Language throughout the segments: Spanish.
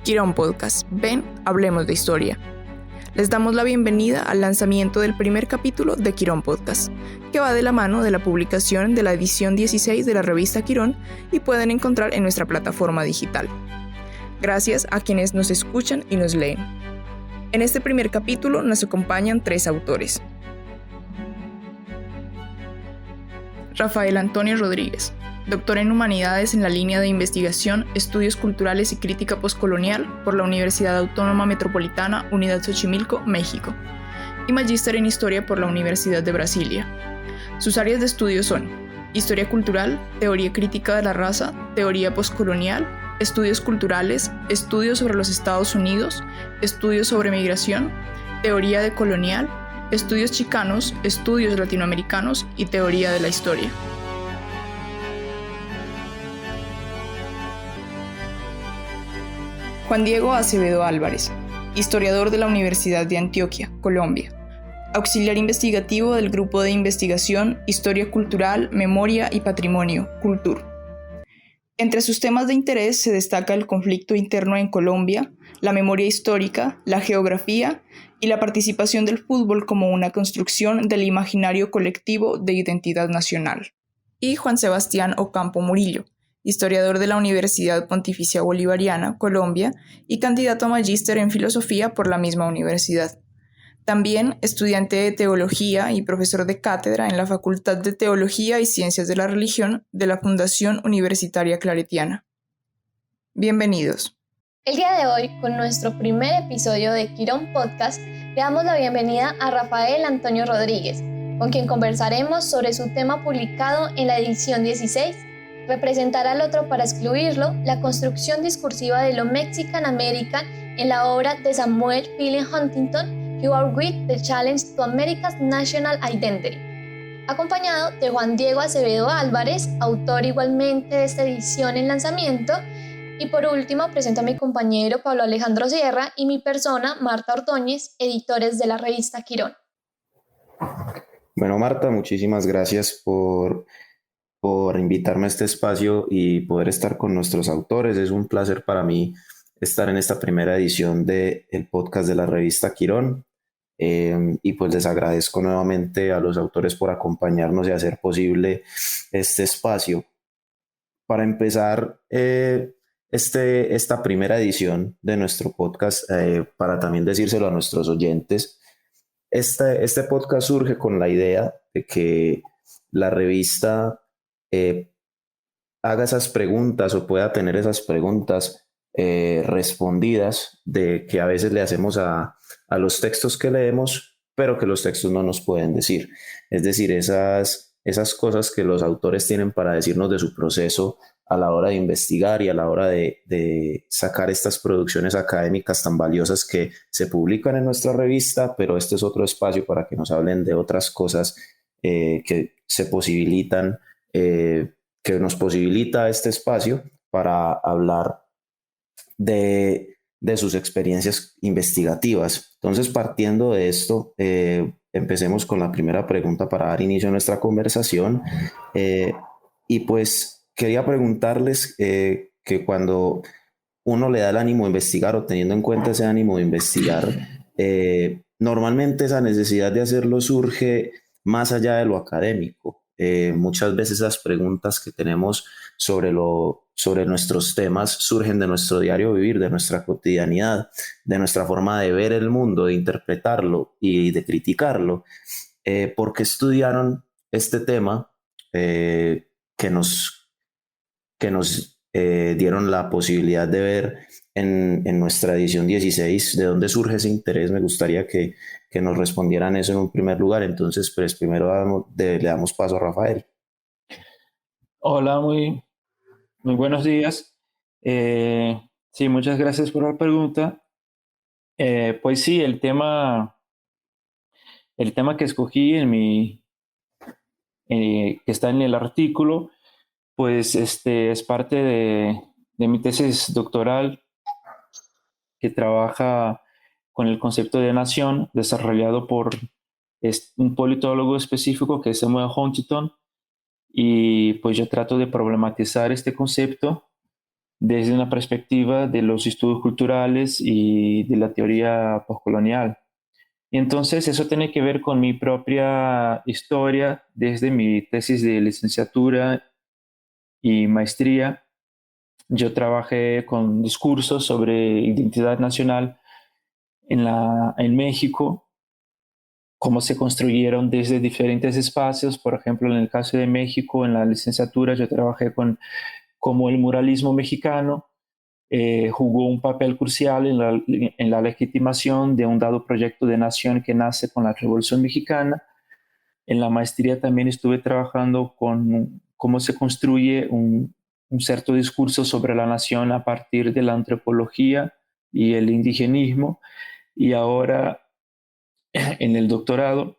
Quirón Podcast. Ven, hablemos de historia. Les damos la bienvenida al lanzamiento del primer capítulo de Quirón Podcast, que va de la mano de la publicación de la edición 16 de la revista Quirón y pueden encontrar en nuestra plataforma digital. Gracias a quienes nos escuchan y nos leen. En este primer capítulo nos acompañan 3 autores. Rafael Antonio Rodríguez, doctor en Humanidades en la línea de investigación, estudios culturales y crítica postcolonial por la Universidad Autónoma Metropolitana, Unidad Xochimilco, México, y magíster en Historia por la Universidad de Brasilia. Sus áreas de estudio son Historia Cultural, Teoría Crítica de la Raza, Teoría Postcolonial, Estudios Culturales, Estudios sobre los Estados Unidos, Estudios sobre Migración, Teoría decolonial, Estudios Chicanos, Estudios Latinoamericanos y Teoría de la Historia. Juan Diego Acevedo Álvarez, historiador de la Universidad de Antioquia, Colombia, auxiliar investigativo del Grupo de Investigación Historia Cultural, Memoria y Patrimonio, CULTUR. Entre sus temas de interés se destaca el conflicto interno en Colombia, la memoria histórica, la geografía y la participación del fútbol como una construcción del imaginario colectivo de identidad nacional. Y Juan Sebastián Ocampo Murillo, historiador de la Universidad Pontificia Bolivariana, Colombia, y candidato a magíster en filosofía por la misma universidad. También estudiante de teología y profesor de cátedra en la Facultad de Teología y Ciencias de la Religión de la Fundación Universitaria Claretiana. Bienvenidos. El día de hoy, con nuestro primer episodio de Quirón Podcast, le damos la bienvenida a Rafael Antonio Rodríguez, con quien conversaremos sobre su tema publicado en la edición 16, Representar al otro para excluirlo, la construcción discursiva de lo Mexican American en la obra de Samuel Philip Huntington, You Are With the Challenge to America's National Identity, acompañado de Juan Diego Acevedo Álvarez, autor igualmente de esta edición en lanzamiento. Y por último, presento a mi compañero Pablo Alejandro Sierra y mi persona, Marta Ordóñez, editores de la revista Quirón. Bueno, Marta, muchísimas gracias por invitarme a este espacio y poder estar con nuestros autores. Es un placer para mí estar en esta primera edición del podcast de la revista Quirón. Y pues les agradezco nuevamente a los autores por acompañarnos y hacer posible este espacio. Para empezar, esta primera edición de nuestro podcast, para también decírselo a nuestros oyentes, este podcast surge con la idea de que la revista haga esas preguntas o pueda tener esas preguntas respondidas de que a veces le hacemos a los textos que leemos, pero que los textos no nos pueden decir. Es decir, esas cosas que los autores tienen para decirnos de su proceso a la hora de investigar y a la hora de sacar estas producciones académicas tan valiosas que se publican en nuestra revista, pero este es otro espacio para que nos hablen de otras cosas que se posibilitan, que nos posibilita este espacio para hablar de sus experiencias investigativas. Entonces, partiendo de esto, empecemos con la primera pregunta para dar inicio a nuestra conversación. Y pues quería preguntarles que cuando uno le da el ánimo de investigar o teniendo en cuenta ese ánimo de investigar, normalmente esa necesidad de hacerlo surge más allá de lo académico. Muchas veces esas preguntas que tenemos sobre nuestros temas surgen de nuestro diario vivir, de nuestra cotidianidad, de nuestra forma de ver el mundo, de interpretarlo y de criticarlo. ¿Por qué estudiaron este tema que nos dieron la posibilidad de ver en nuestra edición 16? ¿De dónde surge ese interés? Me gustaría que nos respondieran eso en un primer lugar. Entonces, pues primero le damos paso a Rafael. Hola, muy buenos días. Sí, muchas gracias por la pregunta. Pues sí, el tema que escogí que está en el artículo, pues es parte de mi tesis doctoral, que trabaja con el concepto de nación desarrollado por un politólogo específico que es Samuel Huntington, y pues yo trato de problematizar este concepto desde una perspectiva de los estudios culturales y de la teoría postcolonial. Y entonces eso tiene que ver con mi propia historia desde mi tesis de licenciatura y maestría. Yo trabajé con discursos sobre identidad nacional en México, cómo se construyeron desde diferentes espacios. Por ejemplo, en el caso de México, en la licenciatura yo trabajé con cómo el muralismo mexicano jugó un papel crucial en la legitimación de un dado proyecto de nación que nace con la Revolución Mexicana. En la maestría también estuve trabajando con cómo se construye un cierto discurso sobre la nación a partir de la antropología y el indigenismo. Y ahora en el doctorado,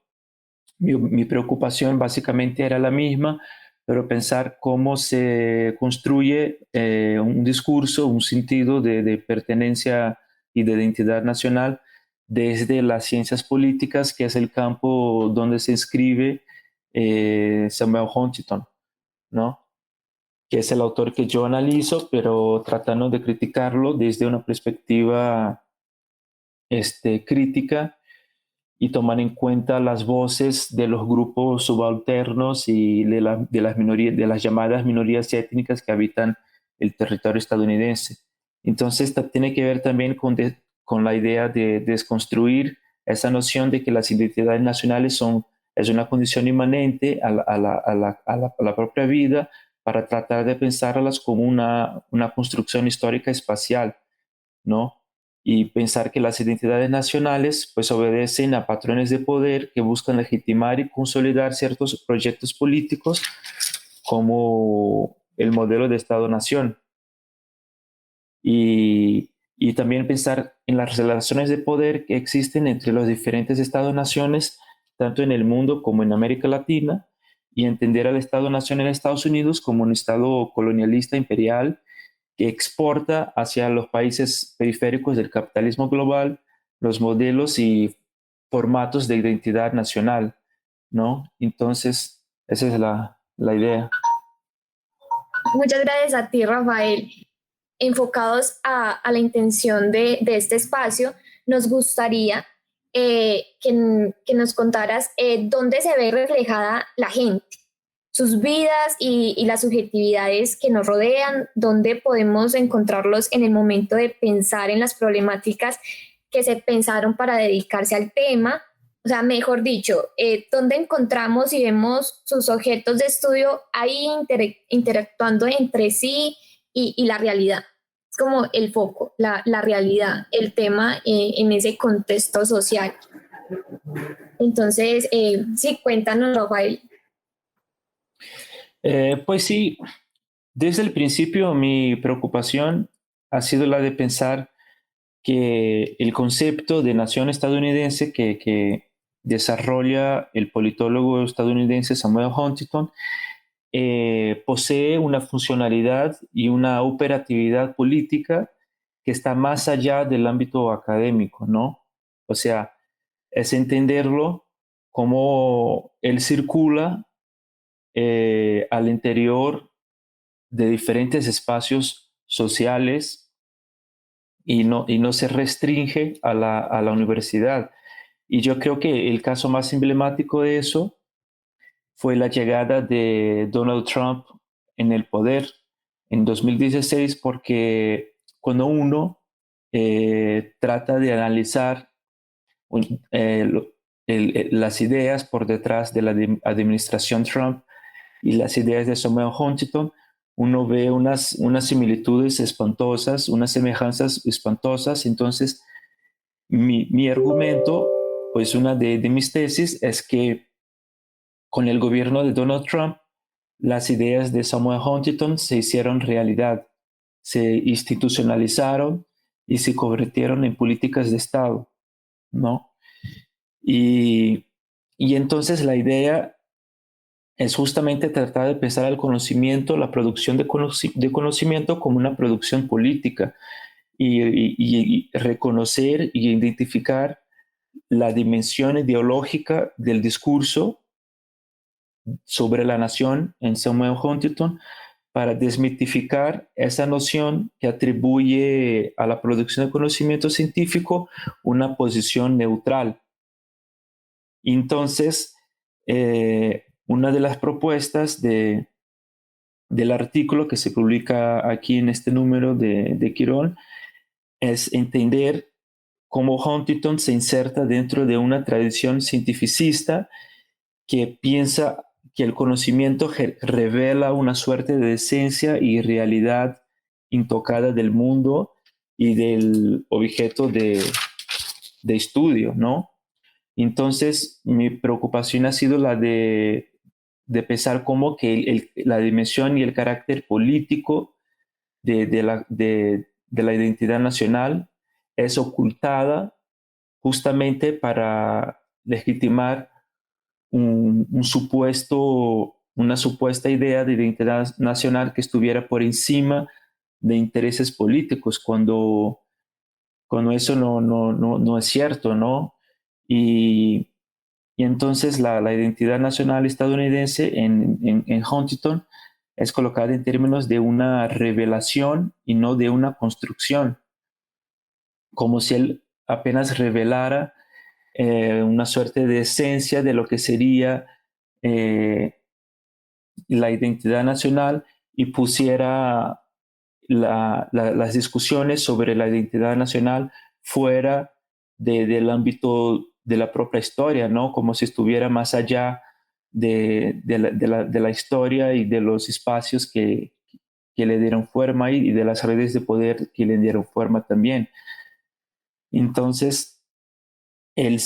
mi preocupación básicamente era la misma, pero pensar cómo se construye un discurso, un sentido de pertenencia y de identidad nacional desde las ciencias políticas, que es el campo donde se inscribe Samuel Huntington, ¿no? Que es el autor que yo analizo, pero tratando de criticarlo desde una perspectiva crítica y tomar en cuenta las voces de los grupos subalternos y de las minorías, de las llamadas minorías étnicas que habitan el territorio estadounidense. Entonces, tiene que ver también con la idea de desconstruir esa noción de que las identidades nacionales es una condición inmanente a la propia vida, para tratar de pensarlas como una construcción histórica espacial, ¿no? Y pensar que las identidades nacionales pues obedecen a patrones de poder que buscan legitimar y consolidar ciertos proyectos políticos, como el modelo de Estado-Nación. Y también pensar en las relaciones de poder que existen entre los diferentes Estados-naciones, tanto en el mundo como en América Latina, y entender al Estado-nación en Estados Unidos como un Estado colonialista imperial que exporta hacia los países periféricos del capitalismo global los modelos y formatos de identidad nacional, ¿no? Entonces, esa es la idea. Muchas gracias a ti, Rafael. Enfocados a la intención de este espacio, nos gustaría que nos contaras dónde se ve reflejada la gente, sus vidas y las subjetividades que nos rodean, dónde podemos encontrarlos en el momento de pensar en las problemáticas que se pensaron para dedicarse al tema. O sea, mejor dicho, dónde encontramos y vemos sus objetos de estudio ahí interactuando entre sí y la realidad. Es como el foco, la realidad, el tema en ese contexto social. Entonces, sí, cuéntanos, Rafael. Pues sí, desde el principio mi preocupación ha sido la de pensar que el concepto de nación estadounidense que desarrolla el politólogo estadounidense Samuel Huntington posee una funcionalidad y una operatividad política que está más allá del ámbito académico, ¿no? O sea, es entenderlo como él circula al interior de diferentes espacios sociales y no se restringe a la universidad. Y yo creo que el caso más emblemático de eso fue la llegada de Donald Trump en el poder en 2016, porque cuando uno trata de analizar las ideas por detrás de la administración Trump y las ideas de Samuel Huntington, uno ve unas similitudes espantosas, unas semejanzas espantosas. Entonces, mi argumento, pues una de mis tesis es que con el gobierno de Donald Trump, las ideas de Samuel Huntington se hicieron realidad, se institucionalizaron y se convirtieron en políticas de Estado, ¿no? Y entonces la idea es justamente tratar de pensar el conocimiento, la producción de conocimiento como una producción política y reconocer y identificar la dimensión ideológica del discurso sobre la nación en Samuel Huntington para desmitificar esa noción que atribuye a la producción de conocimiento científico una posición neutral. Entonces, una de las propuestas del artículo que se publica aquí en este número de Quirón es entender cómo Huntington se inserta dentro de una tradición cientificista que piensa que el conocimiento revela una suerte de esencia y realidad intocada del mundo y del objeto de estudio, ¿no? Entonces, mi preocupación ha sido la de pensar cómo que la dimensión y el carácter político de la identidad nacional es ocultada justamente para legitimar una supuesta idea de identidad nacional que estuviera por encima de intereses políticos, cuando eso no es cierto, ¿no? Y, y entonces la identidad nacional estadounidense en Huntington es colocada en términos de una revelación y no de una construcción, como si él apenas revelara una suerte de esencia de lo que sería la identidad nacional y pusiera las discusiones sobre la identidad nacional fuera del ámbito de la propia historia, ¿no? Como si estuviera más allá de la historia y de los espacios que le dieron forma y de las redes de poder que le dieron forma también. Entonces, él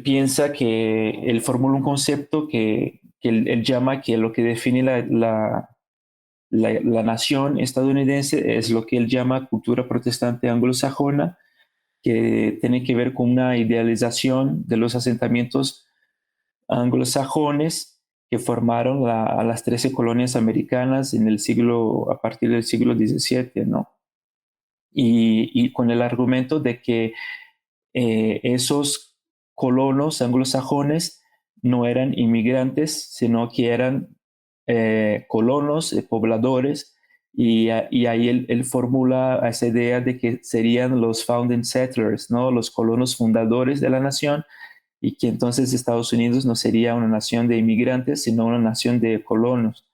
piensa que él formula un concepto que él llama que lo que define la nación estadounidense es lo que él llama cultura protestante anglosajona, que tiene que ver con una idealización de los asentamientos anglosajones que formaron a las 13 colonias americanas a partir del siglo XVII, ¿no? Y con el argumento de que esos colonos anglosajones no eran inmigrantes, sino que eran colonos, pobladores, y ahí él formula esa idea de que serían los founding settlers, ¿no? Los colonos fundadores de la nación, y que entonces Estados Unidos no sería una nación de inmigrantes, sino una nación de colonos.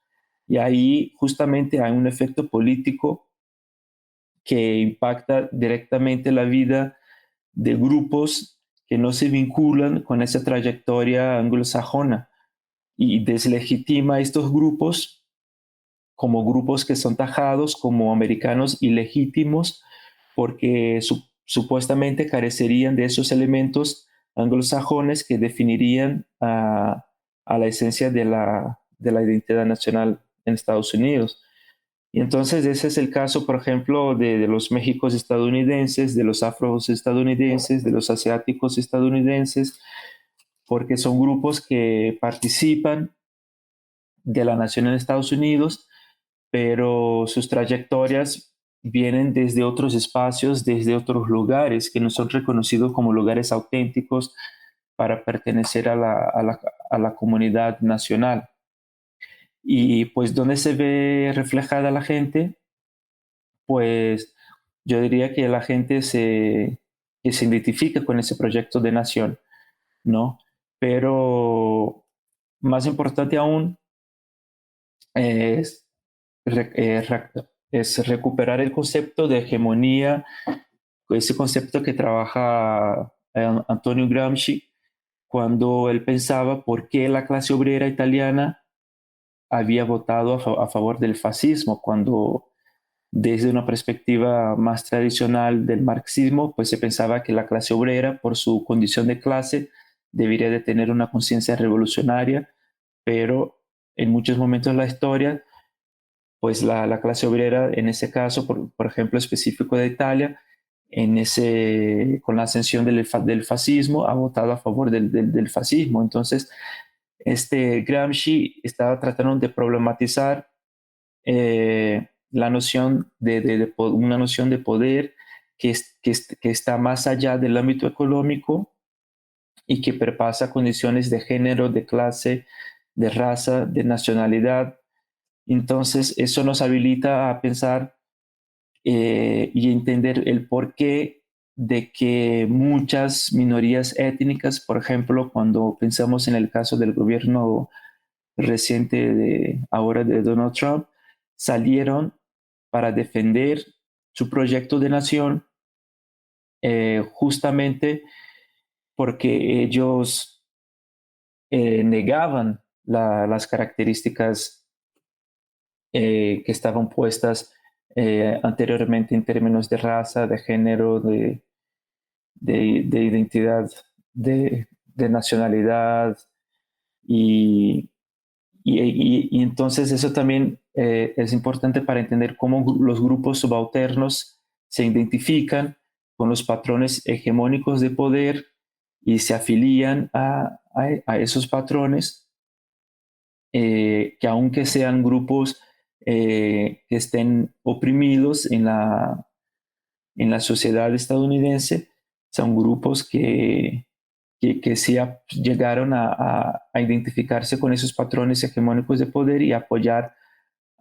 Y ahí justamente hay un efecto político que impacta directamente la vida de grupos que no se vinculan con esa trayectoria anglosajona y deslegitima a estos grupos como grupos que son tajados como americanos ilegítimos porque supuestamente carecerían de esos elementos anglosajones que definirían a la esencia de la identidad nacional en Estados Unidos. Y entonces ese es el caso, por ejemplo, de los Méxicos estadounidenses, de los afros estadounidenses, de los asiáticos estadounidenses, porque son grupos que participan de la nación en Estados Unidos, pero sus trayectorias vienen desde otros espacios, desde otros lugares que no son reconocidos como lugares auténticos para pertenecer a la comunidad nacional. Y pues, ¿dónde se ve reflejada la gente? Pues yo diría que la gente que se identifica con ese proyecto de nación, ¿no? Pero más importante aún es, es recuperar el concepto de hegemonía, ese concepto que trabaja Antonio Gramsci, cuando él pensaba por qué la clase obrera italiana había votado a favor del fascismo, cuando desde una perspectiva más tradicional del marxismo, pues se pensaba que la clase obrera, por su condición de clase, debería de tener una conciencia revolucionaria, pero en muchos momentos de la historia, pues la clase obrera, en ese caso, por ejemplo, específico de Italia, con la ascensión del fascismo, ha votado a favor del fascismo. Entonces, Gramsci estaba tratando de problematizar la noción una noción de poder que está más allá del ámbito económico y que perpasa condiciones de género, de clase, de raza, de nacionalidad. Entonces, eso nos habilita a pensar y entender el porqué de que muchas minorías étnicas, por ejemplo, cuando pensamos en el caso del gobierno reciente ahora de Donald Trump, salieron para defender su proyecto de nación, justamente porque ellos negaban las características que estaban puestas anteriormente en términos de raza, de género, de identidad, de nacionalidad. Y entonces eso también es importante para entender cómo los grupos subalternos se identifican con los patrones hegemónicos de poder y se afilian a esos patrones, que aunque sean grupos que estén oprimidos en la sociedad estadounidense, son grupos que sí llegaron a identificarse con esos patrones hegemónicos de poder y apoyar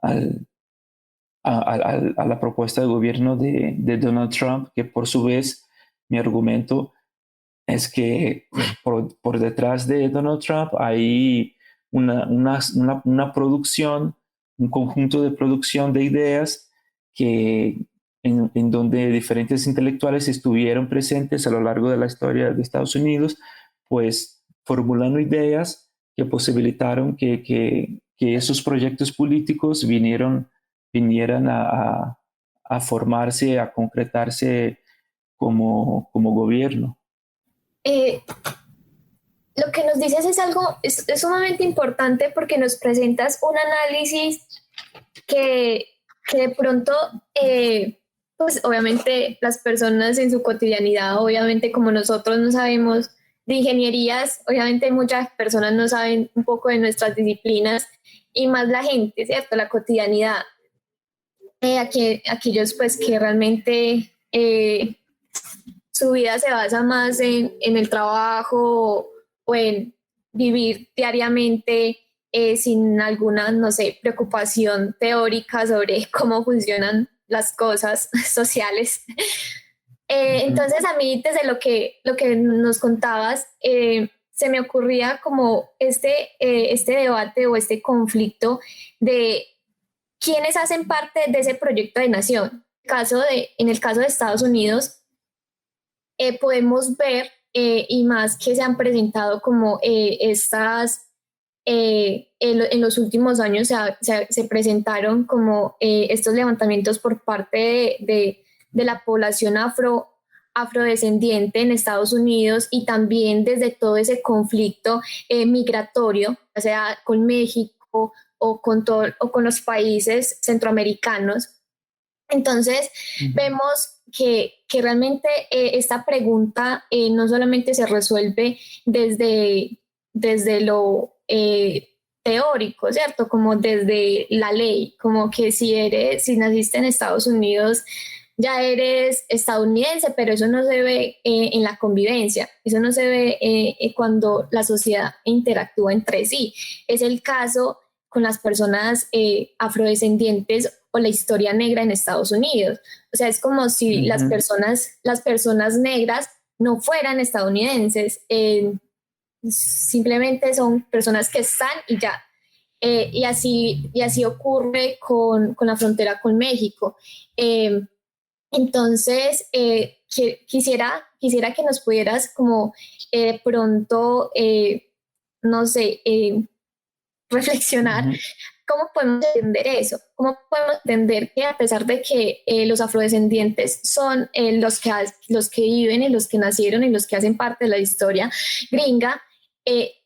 a la propuesta de gobierno de Donald Trump, que por su vez, mi argumento es que por detrás de Donald Trump hay una producción, un conjunto de producción de ideas en donde diferentes intelectuales estuvieron presentes a lo largo de la historia de Estados Unidos, pues formulando ideas que posibilitaron que esos proyectos políticos vinieran a formarse, a concretarse como gobierno. Lo que nos dices es algo, es sumamente importante porque nos presentas un análisis que de pronto, pues obviamente las personas en su cotidianidad, obviamente como nosotros no sabemos de ingenierías, obviamente muchas personas no saben un poco de nuestras disciplinas y más la gente, ¿cierto? La cotidianidad. Aquellos pues que realmente su vida se basa más en el trabajo o en vivir diariamente sin alguna, no sé, preocupación teórica sobre cómo funcionan las cosas sociales. Entonces a mí desde lo que nos contabas, se me ocurría como este debate o este conflicto de quiénes hacen parte de ese proyecto de nación. En el caso de Estados Unidos, podemos ver, y más que se han presentado como en los últimos años se presentaron como estos levantamientos por parte de la población afrodescendiente en Estados Unidos y también desde todo ese conflicto migratorio, o sea, con México o con los países centroamericanos. Entonces, vemos que realmente esta pregunta no solamente se resuelve desde lo teórico, ¿cierto? Como desde la ley, como que si naciste en Estados Unidos, ya eres estadounidense, pero eso no se ve en la convivencia, eso no se ve cuando la sociedad interactúa entre sí. Es el caso con las personas afrodescendientes o la historia negra en Estados Unidos. O sea, es como si las personas negras no fueran estadounidenses, simplemente son personas que están y ya. Y así ocurre con la frontera con México. Entonces, quisiera que nos pudieras como de pronto, no sé, reflexionar. ¿Cómo podemos entender eso? ¿Cómo podemos entender que a pesar de que los afrodescendientes son los que viven y los que nacieron y los que hacen parte de la historia gringa,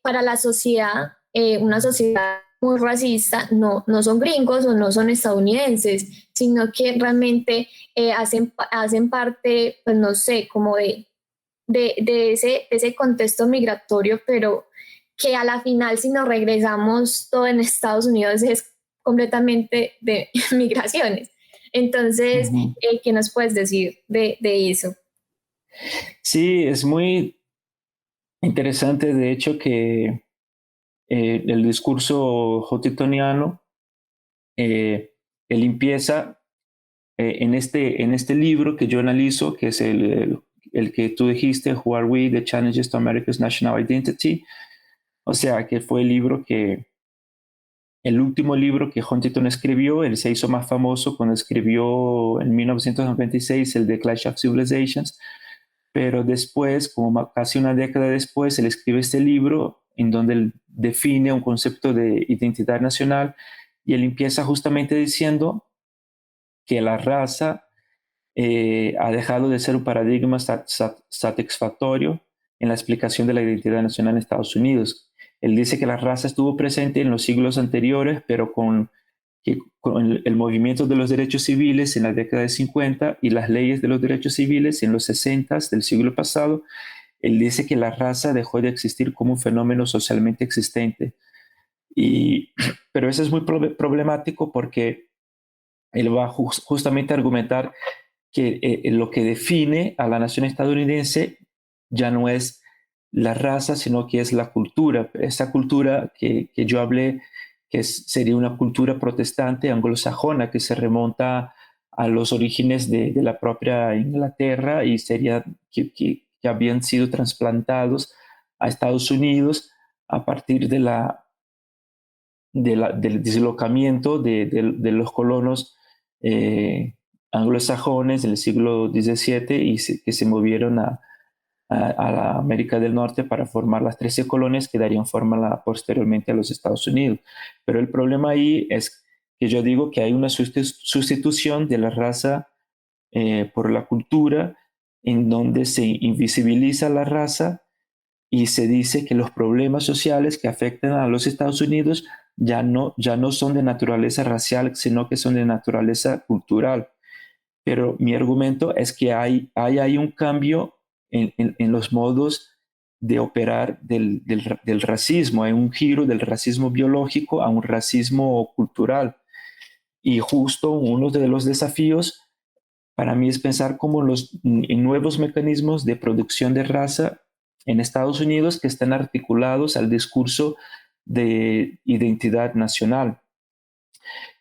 para la sociedad, una sociedad muy racista, no son gringos o no son estadounidenses, sino que realmente hacen parte, pues no sé, como de ese contexto migratorio, pero que a la final, si nos regresamos todo en Estados Unidos, es completamente de migraciones. Entonces, ¿qué nos puedes decir de eso? Sí, es muy interesante, de hecho, que el discurso huntingtoniano, él empieza en este libro que yo analizo, que es el que tú dijiste, Who Are We? The Challenges to America's National Identity. O sea, que fue el último libro que Huntington escribió. Él se hizo más famoso cuando escribió en 1996 el The Clash of Civilizations, pero después, como casi una década después, él escribe este libro en donde él define un concepto de identidad nacional, y él empieza justamente diciendo que la raza ha dejado de ser un paradigma satisfactorio en la explicación de la identidad nacional en Estados Unidos. Él dice que la raza estuvo presente en los siglos anteriores, pero con el movimiento de los derechos civiles en la década de 50 y las leyes de los derechos civiles en los 60 del siglo pasado, él dice que la raza dejó de existir como un fenómeno socialmente existente. Pero eso es muy problemático, porque él va justamente a argumentar que lo que define a la nación estadounidense ya no es la raza, sino que es la cultura. Esa cultura que yo hablé, que sería una cultura protestante anglosajona que se remonta a los orígenes de la propia Inglaterra, y sería que habían sido trasplantados a Estados Unidos a partir del deslocamiento de los colonos anglosajones del siglo XVII, y que se movieron a la América del Norte para formar las 13 colonias que darían forma posteriormente a los Estados Unidos. Pero el problema ahí es que yo digo que hay una sustitución de la raza por la cultura, en donde se invisibiliza la raza y se dice que los problemas sociales que afectan a los Estados Unidos ya no son de naturaleza racial, sino que son de naturaleza cultural. Pero mi argumento es que hay un cambio en los modos de operar del racismo. Hay un giro del racismo biológico a un racismo cultural. Y justo uno de los desafíos para mí es pensar cómo en nuevos mecanismos de producción de raza en Estados Unidos que están articulados al discurso de identidad nacional.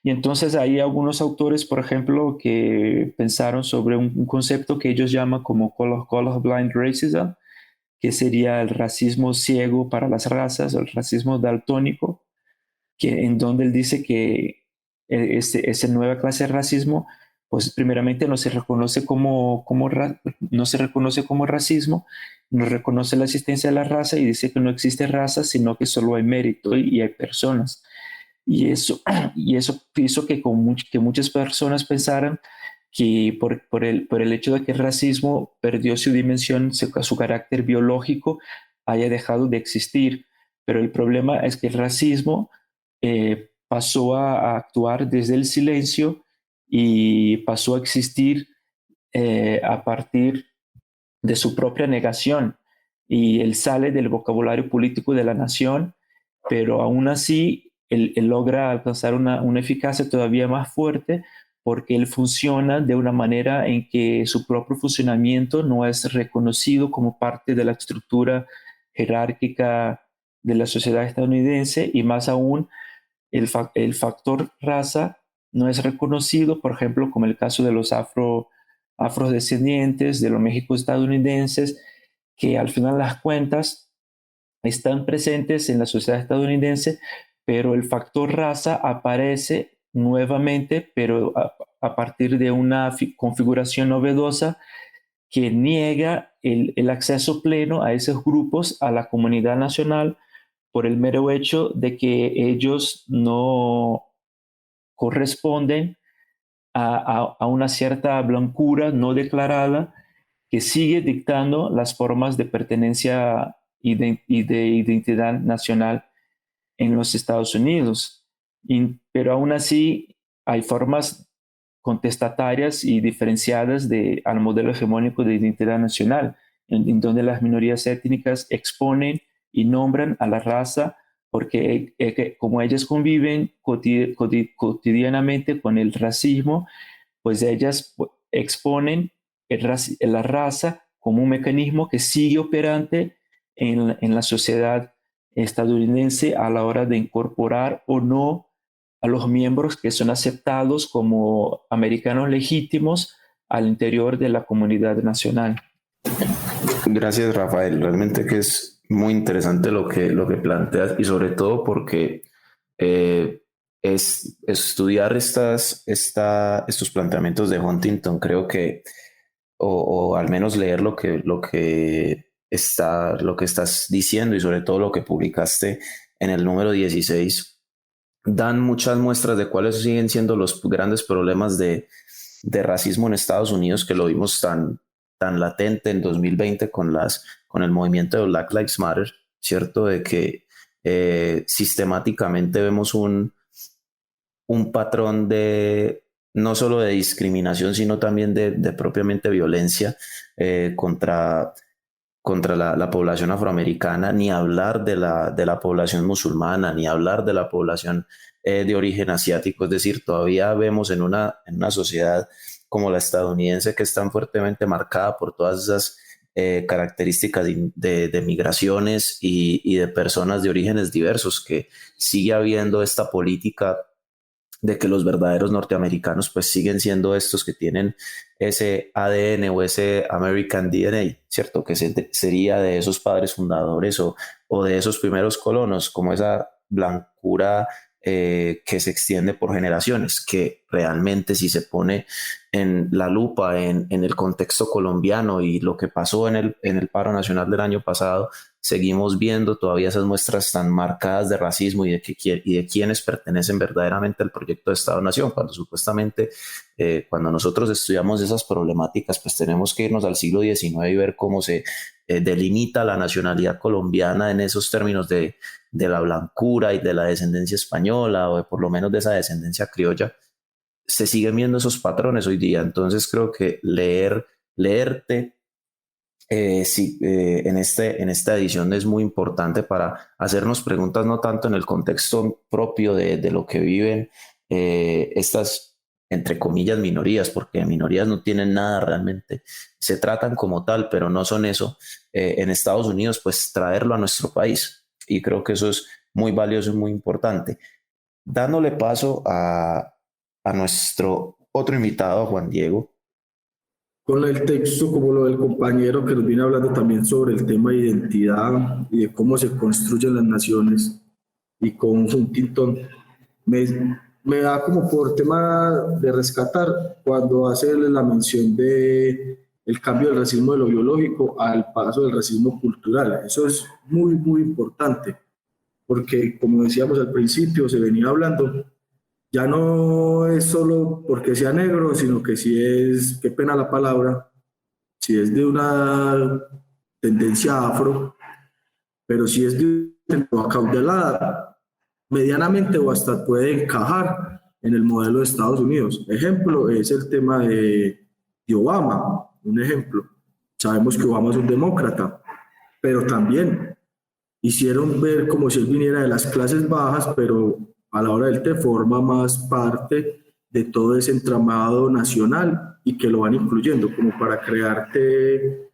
Y entonces hay algunos autores, por ejemplo, que pensaron sobre un concepto que ellos llaman como colorblind racism, que sería el racismo ciego para las razas, o el racismo daltónico, en donde él dice que esa nueva clase de racismo, pues primeramente no se reconoce no se reconoce como racismo, no reconoce la existencia de la raza, y dice que no existe raza, sino que solo hay mérito y hay personas. Y eso hizo que muchas personas pensaran que por el hecho de que el racismo perdió su dimensión, su carácter biológico, haya dejado de existir. Pero el problema es que el racismo pasó a actuar desde el silencio y pasó a existir a partir de su propia negación. Y él sale del vocabulario político de la nación, pero aún así él logra alcanzar una eficacia todavía más fuerte, porque él funciona de una manera en que su propio funcionamiento no es reconocido como parte de la estructura jerárquica de la sociedad estadounidense, y más aún el factor raza no es reconocido, por ejemplo, como el caso de los afrodescendientes, de los mexico-estadounidenses, que al final las cuentas están presentes en la sociedad estadounidense, pero el factor raza aparece nuevamente, pero a partir de una configuración novedosa que niega el acceso pleno a esos grupos a la comunidad nacional, por el mero hecho de que ellos no corresponden a una cierta blancura no declarada que sigue dictando las formas de pertenencia y de identidad nacional en los Estados Unidos. Pero aún así hay formas contestatarias y diferenciadas al modelo hegemónico de identidad nacional, en donde las minorías étnicas exponen y nombran a la raza, porque como ellas conviven cotidianamente con el racismo, pues ellas exponen la raza como un mecanismo que sigue operante en la sociedad estadounidense a la hora de incorporar o no a los miembros que son aceptados como americanos legítimos al interior de la comunidad nacional. Gracias, Rafael. Realmente que es muy interesante lo que planteas, y sobre todo porque es estudiar estos planteamientos de Huntington, creo que, o al menos leer lo que estás diciendo, y sobre todo lo que publicaste en el número 16, dan muchas muestras de cuáles siguen siendo los grandes problemas de racismo en Estados Unidos, que lo vimos tan latente en 2020 con el movimiento de Black Lives Matter, ¿cierto? De que sistemáticamente vemos un patrón de no solo de discriminación, sino también de propiamente violencia contra la población afroamericana, ni hablar de la población musulmana, ni hablar de la población de origen asiático. Es decir, todavía vemos en una sociedad como la estadounidense, que es tan fuertemente marcada por todas esas características de migraciones y de personas de orígenes diversos, que sigue habiendo esta política de que los verdaderos norteamericanos pues siguen siendo estos que tienen ese ADN o ese American DNA, ¿cierto? Que sería de esos padres fundadores o de esos primeros colonos, como esa blancura que se extiende por generaciones, que realmente, si se pone en la lupa en el contexto colombiano y lo que pasó en el paro nacional del año pasado, seguimos viendo todavía esas muestras tan marcadas de racismo y de quienes pertenecen verdaderamente al proyecto de Estado-Nación, cuando supuestamente cuando nosotros estudiamos esas problemáticas, pues tenemos que irnos al siglo XIX y ver cómo se delimita la nacionalidad colombiana en esos términos de la blancura y de la descendencia española, o de por lo menos de esa descendencia criolla. Se siguen viendo esos patrones hoy día. Entonces creo que leerte en esta edición es muy importante para hacernos preguntas, no tanto en el contexto propio de lo que viven estas, entre comillas, minorías, porque minorías no tienen nada realmente, se tratan como tal, pero no son eso. En Estados Unidos, pues traerlo a nuestro país, y creo que eso es muy valioso y muy importante. Dándole paso a nuestro otro invitado, Juan Diego. Con el texto, como lo del compañero que nos viene hablando también sobre el tema de identidad y de cómo se construyen las naciones, y con Huntington, me da como por tema de rescatar cuando hace la mención de el cambio del racismo de lo biológico al paso del racismo cultural. Eso es muy, muy importante, porque como decíamos al principio, se venía hablando, ya no es solo porque sea negro, sino que si es, qué pena la palabra, si es de una tendencia afro, pero si es de acaudelada, medianamente o hasta puede encajar en el modelo de Estados Unidos. Ejemplo es el tema de Obama, un ejemplo. Sabemos que Obama es un demócrata, pero también hicieron ver como si él viniera de las clases bajas, pero a la hora del té forma más parte de todo ese entramado nacional, y que lo van incluyendo como para crearte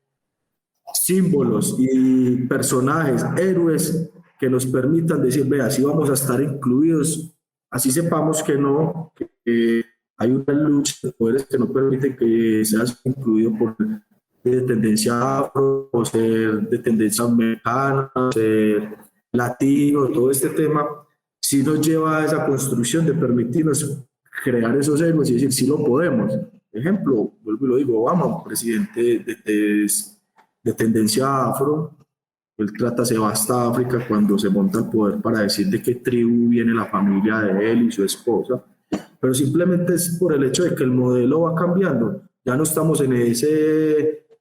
símbolos y personajes, héroes que nos permitan decir, vea, así vamos a estar incluidos, así sepamos que no, que hay una lucha de poderes que no permiten que seas incluido por de tendencia afro, o ser de tendencia americana, ser latino, todo este tema. Sí nos lleva a esa construcción de permitirnos crear esos héroes y decir, sí lo podemos. Ejemplo, vuelvo y lo digo, Obama, un presidente de tendencia afro, él trata se va hasta África cuando se monta el poder para decir de qué tribu viene la familia de él y su esposa, pero simplemente es por el hecho de que el modelo va cambiando. Ya no estamos en esa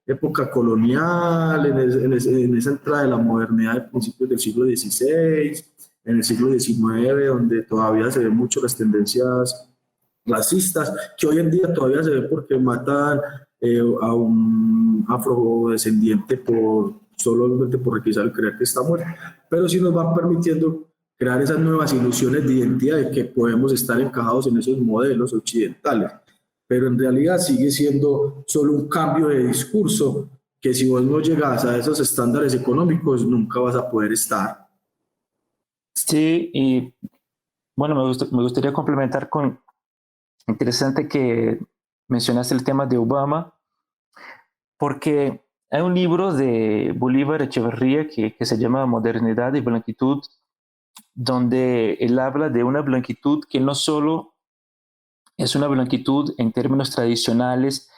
época colonial, en esa entrada de la modernidad de principios del siglo XVI, en el siglo XIX, donde todavía se ven mucho las tendencias racistas, que hoy en día todavía se ve porque matan a un afrodescendiente solamente por requisar y creer que está muerto, pero sí nos van permitiendo crear esas nuevas ilusiones de identidad, de que podemos estar encajados en esos modelos occidentales, pero en realidad sigue siendo solo un cambio de discurso, que si vos no llegas a esos estándares económicos nunca vas a poder estar. Sí, y bueno, me gustaría complementar con, interesante que mencionaste el tema de Obama, porque hay un libro de Bolívar Echeverría que se llama Modernidad y Blanquitud, donde él habla de una blanquitud que no solo es una blanquitud en términos tradicionales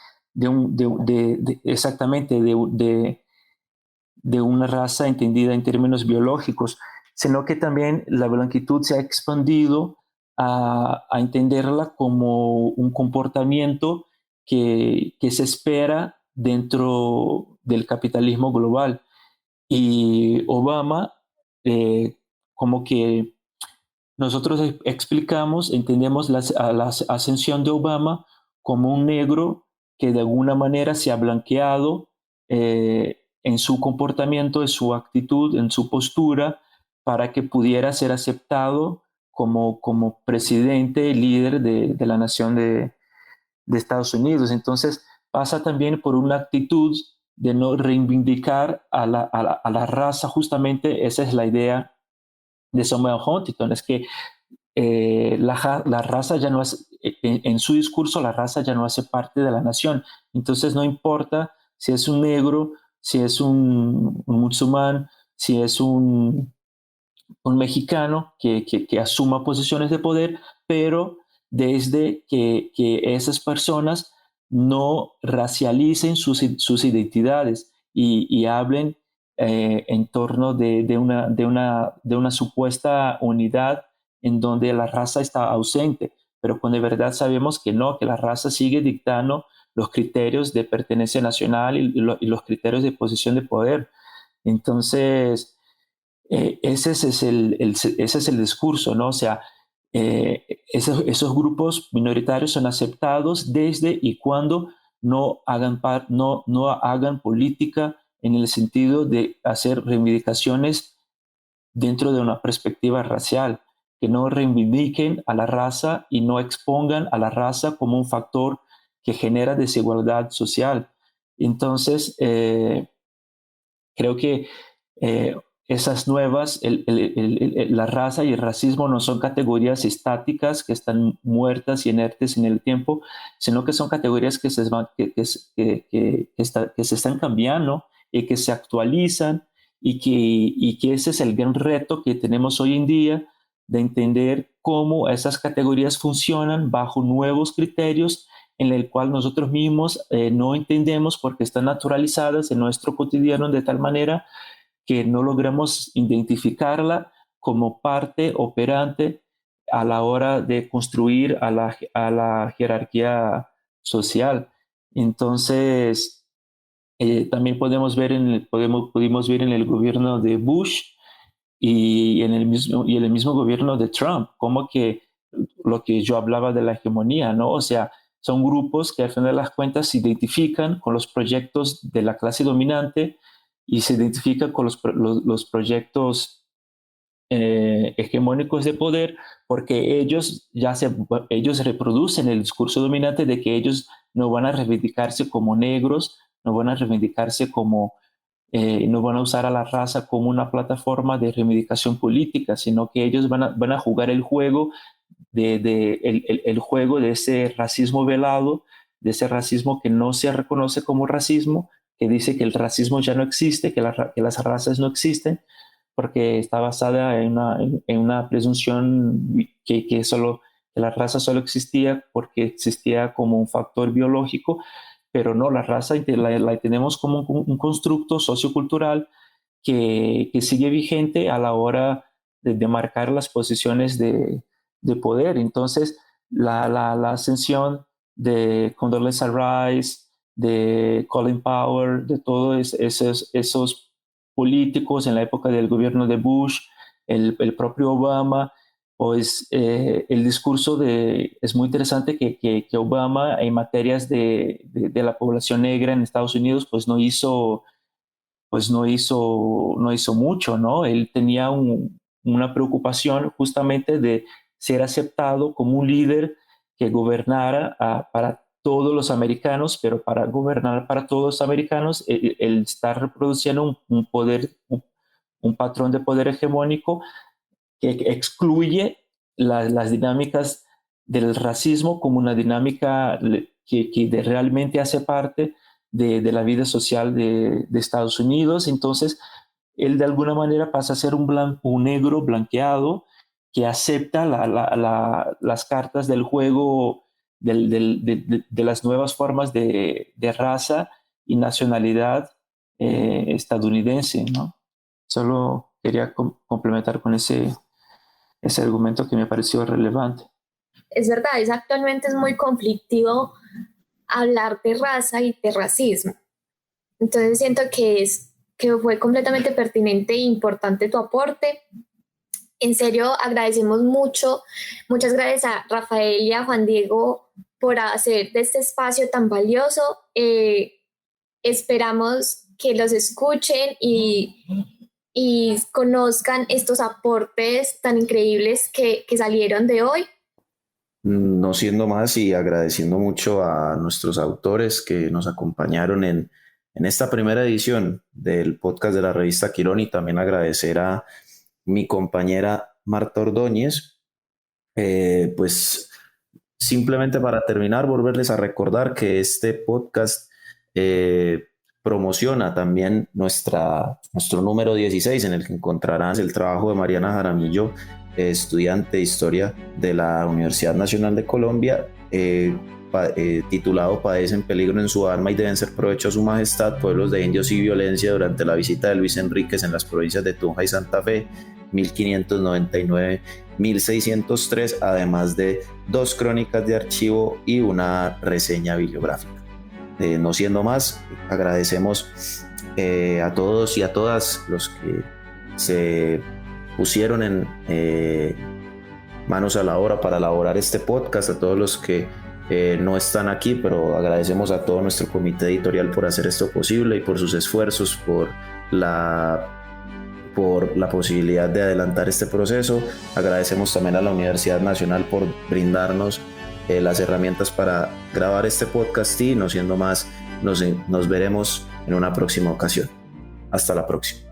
exactamente de una raza entendida en términos biológicos, sino que también la blanquitud se ha expandido a entenderla como un comportamiento que se espera dentro del capitalismo global. Y Obama, como que nosotros explicamos, entendemos la ascensión de Obama como un negro que de alguna manera se ha blanqueado en su comportamiento, en su actitud, en su postura, para que pudiera ser aceptado como presidente, líder de la nación de Estados Unidos. Entonces pasa también por una actitud de no reivindicar a la raza, justamente esa es la idea de Samuel Huntington, es que la raza ya no es, en su discurso la raza ya no hace parte de la nación. Entonces no importa si es un negro, si es un musulmán, si es un mexicano que asuma posiciones de poder, pero desde que esas personas no racialicen sus identidades y hablen en torno de una supuesta unidad en donde la raza está ausente, pero cuando de verdad sabemos que no, que la raza sigue dictando los criterios de pertenencia nacional y los criterios de posición de poder. Entonces, ese es el discurso, ¿no? O sea, esos grupos minoritarios son aceptados desde y cuando no hagan política en el sentido de hacer reivindicaciones dentro de una perspectiva racial, que no reivindiquen a la raza y no expongan a la raza como un factor que genera desigualdad social. Entonces, creo que eh, esas nuevas, la raza y el racismo no son categorías estáticas que están muertas y inertes en el tiempo, sino que son categorías que se están cambiando y que se actualizan y que ese es el gran reto que tenemos hoy en día de entender cómo esas categorías funcionan bajo nuevos criterios en el cual nosotros mismos no entendemos porque están naturalizadas en nuestro cotidiano de tal manera que no logramos identificarla como parte operante a la hora de construir a la jerarquía social. Entonces, también pudimos ver en el gobierno de Bush y en el mismo gobierno de Trump, como que lo que yo hablaba de la hegemonía, ¿no? O sea, son grupos que al final de las cuentas se identifican con los proyectos de la clase dominante y se identifican con los proyectos hegemónicos de poder porque ellos reproducen el discurso dominante de que ellos no van a reivindicarse como negros, no van a reivindicarse como no van a usar a la raza como una plataforma de reivindicación política, sino que ellos van a jugar el juego el juego de ese racismo velado, de ese racismo que no se reconoce como racismo, que dice que el racismo ya no existe, que las razas no existen, porque está basada en una presunción que la raza solo existía porque existía como un factor biológico, pero no, la raza la tenemos como un constructo sociocultural que sigue vigente a la hora de marcar las posiciones de poder. Entonces, la ascensión de Condoleezza Rice, de Colin Powell, de todos esos políticos en la época del gobierno de Bush, el propio Obama, pues el discurso es muy interesante que Obama en materias de la población negra en Estados Unidos no hizo mucho, ¿no? Él tenía una preocupación justamente de ser aceptado como un líder que gobernara para todos los americanos, pero para gobernar para todos los americanos, él está reproduciendo un poder, un patrón de poder hegemónico excluye las dinámicas del racismo como una dinámica que realmente hace parte de la vida social de Estados Unidos. Entonces, él de alguna manera pasa a ser un negro blanqueado que acepta las cartas del juego de las nuevas formas de raza y nacionalidad estadounidense, ¿no? Solo quería complementar con ese argumento que me pareció relevante. Es verdad, actualmente es muy conflictivo hablar de raza y de racismo. Entonces siento que fue completamente pertinente e importante tu aporte. En serio, agradecemos mucho. Muchas gracias a Rafael y a Juan Diego por hacer de este espacio tan valioso. Esperamos que los escuchen y conozcan estos aportes tan increíbles que salieron de hoy. No siendo más y agradeciendo mucho a nuestros autores que nos acompañaron en esta primera edición del podcast de la revista Quirón, y también agradecer a mi compañera Marta Ordóñez. Pues simplemente para terminar, volverles a recordar que este podcast promociona también nuestro número 16, en el que encontrarás el trabajo de Mariana Jaramillo, estudiante de Historia de la Universidad Nacional de Colombia, titulado Padecen peligro en su alma y deben ser provecho a su majestad, pueblos de indios y violencia durante la visita de Luis Enríquez en las provincias de Tunja y Santa Fe, 1599-1603, además de 2 crónicas de archivo y una reseña bibliográfica. No siendo más, agradecemos a todos y a todas los que se pusieron en manos a la obra para elaborar este podcast, a todos los que no están aquí, pero agradecemos a todo nuestro comité editorial por hacer esto posible y por sus esfuerzos, por la posibilidad de adelantar este proceso. Agradecemos también a la Universidad Nacional por brindarnos las herramientas para grabar este podcast, y no siendo más, nos veremos en una próxima ocasión. Hasta la próxima.